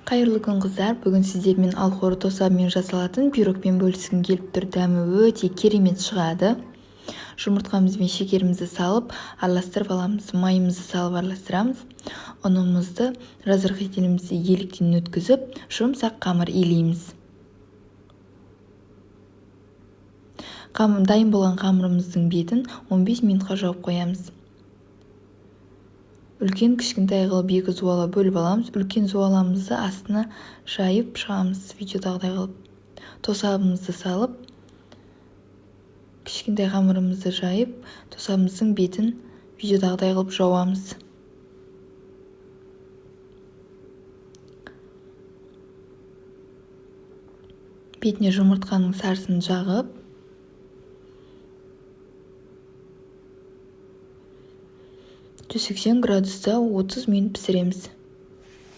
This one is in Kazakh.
Қайырлы күн қыздар, бүгін сіздермен алхоры тосабымен жасалатын пирогпен бөліскім келіп тұр. Дәмі өте керемет шығады. Жұмыртқамыз бен шекерімізді салып араластырып аламыз. Майымызды салып араластырамыз. Ұнымызды разрыхлителімізді еліктен өткізіп, жұмсақ қамыр илейміз. Дайын болған қамырымыздың бетін 15 минутқа жауып қоямыз. Үлкен кішкентай қылып екі зуала бөліп аламыз. Үлкен зуаламызды астына жайып шығамыз. Видеодағыдай қылып. Тосабымызды салып, кішкентай қамырымызды жайып, тосабымыздың бетін видеодағыдай қылып жауамыз. Бетіне жұмыртқаның сарысын жағып, 180 градуста 30 минут пісіреміз.